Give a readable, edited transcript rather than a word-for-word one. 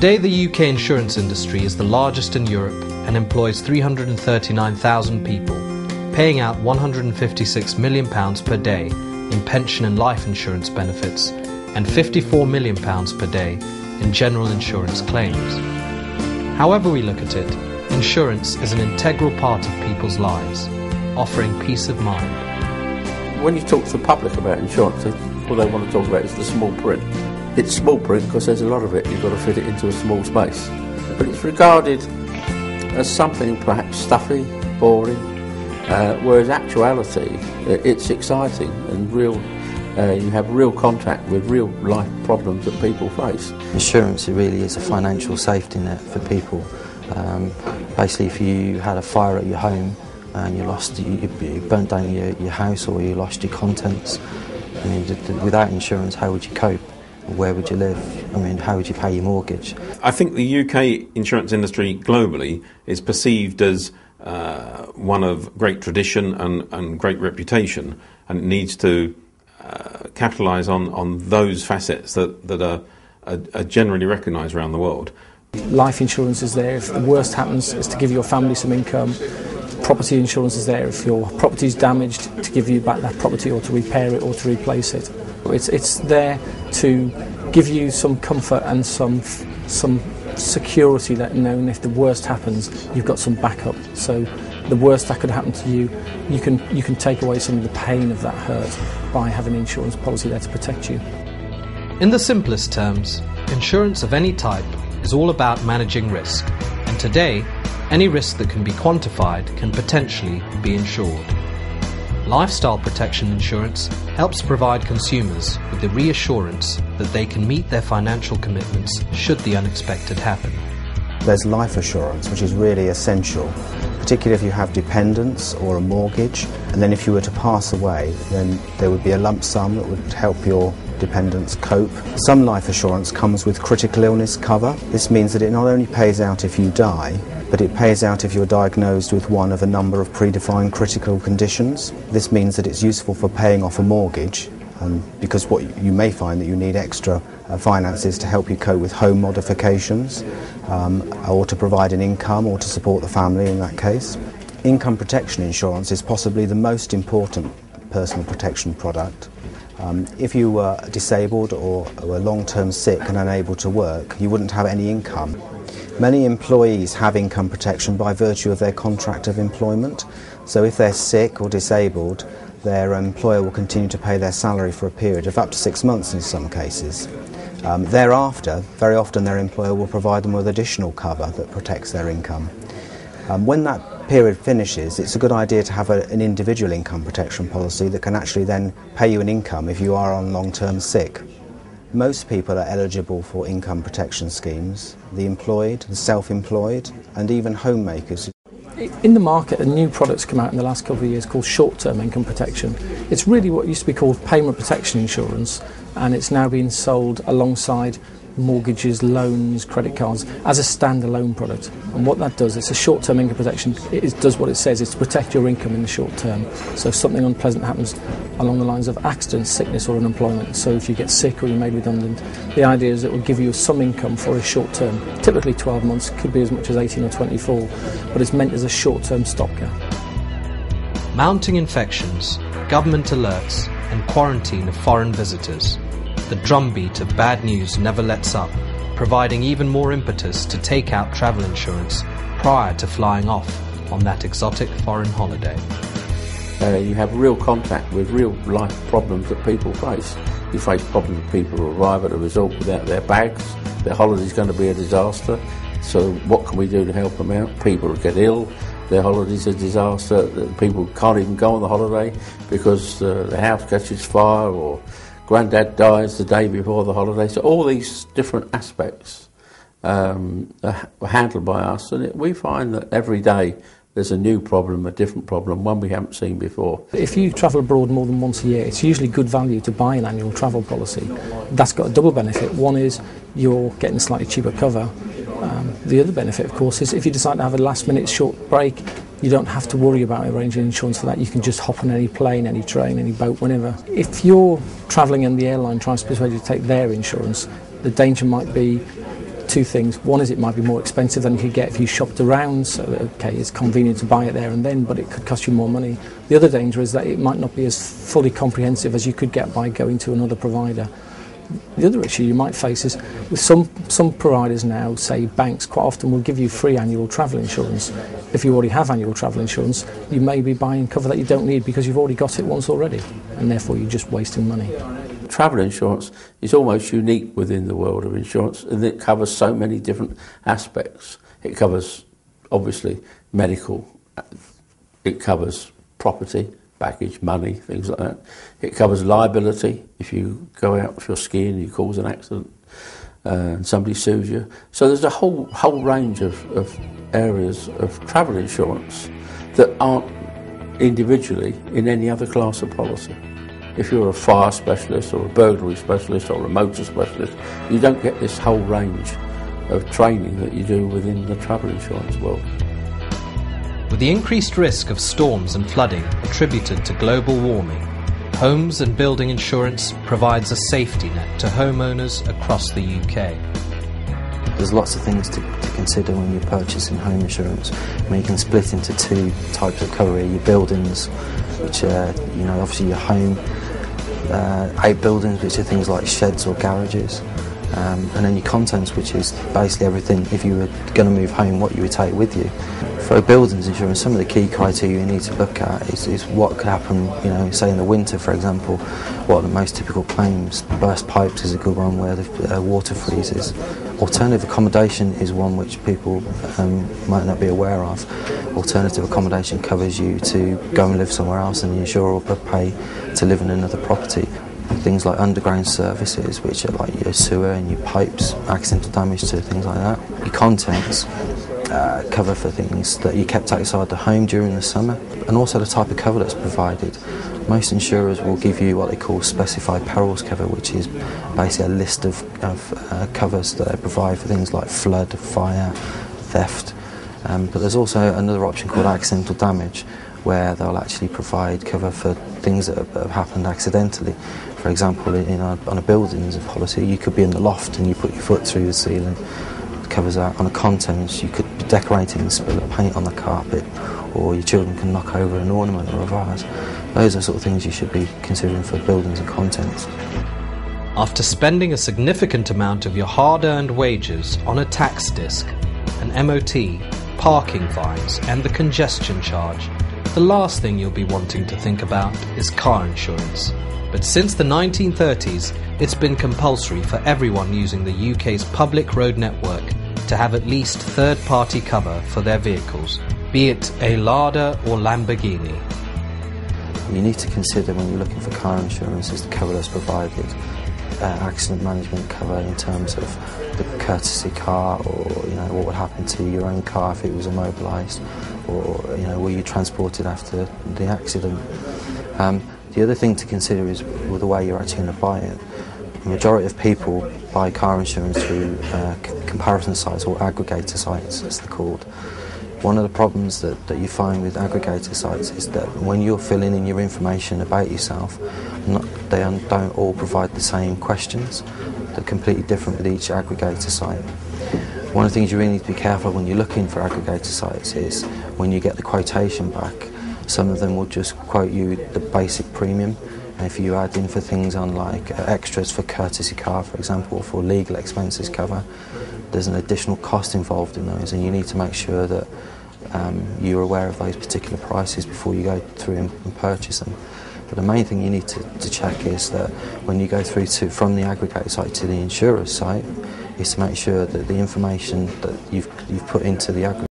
Today, the UK insurance industry is the largest in Europe and employs 339,000 people, paying out £156 million per day in pension and life insurance benefits and £54 million per day in general insurance claims. However we look at it, insurance is an integral part of people's lives, offering peace of mind. When you talk to the public about insurance, all they want to talk about is the small print. It's small print because there's a lot of it, you've got to fit it into a small space. But it's regarded as something perhaps stuffy, boring, whereas actuality, it's exciting and real. You have real contact with real life problems that people face. Insurance, it really is a financial safety net for people. Basically, if you had a fire at your home and you burnt down your house or you lost your contents, I mean, without insurance, how would you cope? Where would you live? I mean, how would you pay your mortgage? I think the UK insurance industry globally is perceived as one of great tradition and great reputation, and it needs to capitalise on those facets that are generally recognised around the world. Life insurance is there if the worst happens, is to give your family some income. Property insurance is there if your property is damaged, to give you back that property or to repair it or to replace it. It's there to give you some comfort and some security that, knowing if the worst happens, you've got some backup. So the worst that could happen to you, you can take away some of the pain of that hurt by having an insurance policy there to protect you. In the simplest terms, insurance of any type is all about managing risk, and today, any risk that can be quantified can potentially be insured. Lifestyle protection insurance helps provide consumers with the reassurance that they can meet their financial commitments should the unexpected happen. There's life assurance, which is really essential, particularly if you have dependents or a mortgage, and then if you were to pass away, then there would be a lump sum that would help your dependents cope. Some life assurance comes with critical illness cover. This means that it not only pays out if you die, but it pays out if you're diagnosed with one of a number of predefined critical conditions. This means that it's useful for paying off a mortgage, because what you may find that you need extra finances to help you cope with home modifications, or to provide an income or to support the family in that case. Income protection insurance is possibly the most important personal protection product. If you were disabled or were long-term sick and unable to work, you wouldn't have any income. Many employees have income protection by virtue of their contract of employment. So if they're sick or disabled, their employer will continue to pay their salary for a period of up to 6 months in some cases. Thereafter, very often their employer will provide them with additional cover that protects their income. When that period finishes, it's a good idea to have an individual income protection policy that can actually then pay you an income if you are on long-term sick. Most people are eligible for income protection schemes, the employed, the self-employed, and even homemakers. In the market, a new product's come out in the last couple of years called short-term income protection. It's really what used to be called payment protection insurance, and it's now being sold alongside mortgages, loans, credit cards as a standalone product. And what that does, it's a short-term income protection. It does what it says, it's to protect your income in the short term. So if something unpleasant happens along the lines of accident, sickness or unemployment, so if you get sick or you're made redundant, the idea is it will give you some income for a short term, typically 12 months, could be as much as 18 or 24, but it's meant as a short-term stopgap. Mounting infections, government alerts and quarantine of foreign visitors. The drumbeat of bad news never lets up, providing even more impetus to take out travel insurance prior to flying off on that exotic foreign holiday. You have real contact with real life problems that people face. You face problems with people who arrive at a resort without their bags. Their holiday's going to be a disaster. So what can we do to help them out? People get ill, their holiday's a disaster. People can't even go on the holiday because the house catches fire or Grandad dies the day before the holiday. So all these different aspects are handled by us, and we find that every day there's a new problem, a different problem, one we haven't seen before. If you travel abroad more than once a year, it's usually good value to buy an annual travel policy. That's got a double benefit. One is you're getting slightly cheaper cover. The other benefit, of course, is if you decide to have a last-minute short break, you don't have to worry about arranging insurance for that. You can just hop on any plane, any train, any boat, whenever. If you're travelling and the airline tries to persuade you to take their insurance, the danger might be two things. One is it might be more expensive than you could get if you shopped around, so okay, it's convenient to buy it there and then, but it could cost you more money. The other danger is that it might not be as fully comprehensive as you could get by going to another provider. The other issue you might face is with some providers now, say banks, quite often will give you free annual travel insurance. If you already have annual travel insurance, you may be buying cover that you don't need because you've already got it once already, and therefore you're just wasting money. Travel insurance is almost unique within the world of insurance, and it covers so many different aspects. It covers, obviously, medical, it covers property, baggage, money, things like that. It covers liability. If you go out with your skiing and you cause an accident and somebody sues you. So there's a whole range of areas of travel insurance that aren't individually in any other class of policy. If you're a fire specialist or a burglary specialist or a motor specialist, you don't get this whole range of training that you do within the travel insurance world. With the increased risk of storms and flooding attributed to global warming, Homes and Building Insurance provides a safety net to homeowners across the UK. There's lots of things to consider when you're purchasing home insurance. I mean, you can split into two types of cover. Your buildings, which are, obviously your home, outbuildings, which are things like sheds or garages, and then your contents, which is basically everything. If you were going to move home, what you would take with you. For a buildings insurance, some of the key criteria you need to look at is what could happen, say in the winter, for example. What are the most typical claims? Burst pipes is a good one, where the water freezes. Alternative accommodation is one which people might not be aware of. Alternative accommodation covers you to go and live somewhere else, and the insurer will pay to live in another property. Things like underground services, which are like your sewer and your pipes, accidental damage to things like that. Your contents cover for things that you kept outside the home during the summer, and also the type of cover that's provided. Most insurers will give you what they call specified perils cover, which is basically a list of covers that they provide for things like flood, fire, theft. But there's also another option called accidental damage, where they'll actually provide cover for things that have happened accidentally. For example, on a buildings policy, you could be in the loft and you put your foot through the ceiling. It covers that. On a contents, you could be decorating and spill the paint on the carpet, or your children can knock over an ornament or a vase. Those are sort of things you should be considering for buildings and contents. After spending a significant amount of your hard-earned wages on a tax disc, an MOT, parking fines and the congestion charge, the last thing you'll be wanting to think about is car insurance. But since the 1930s, it's been compulsory for everyone using the UK's public road network to have at least third-party cover for their vehicles, be it a Lada or Lamborghini. You need to consider when you're looking for car insurance is the cover that's provided. Accident management cover in terms of the courtesy car, or what would happen to your own car if it was immobilised, or were you transported after the accident. The other thing to consider is the way you're actually going to buy it. The majority of people buy car insurance through comparison sites or aggregator sites, as they're called. One of the problems that you find with aggregator sites is that when you're filling in your information about yourself, they don't all provide the same questions. They're completely different with each aggregator site. One of the things you really need to be careful of when you're looking for aggregator sites is when you get the quotation back, some of them will just quote you the basic premium, and if you add in for things on like extras for courtesy car, for example, or for legal expenses cover, there's an additional cost involved in those, and you need to make sure that you're aware of those particular prices before you go through and purchase them. But the main thing you need to check is that when you go through from the aggregator site to the insurer's site, is to make sure that the information that you've put into the aggregator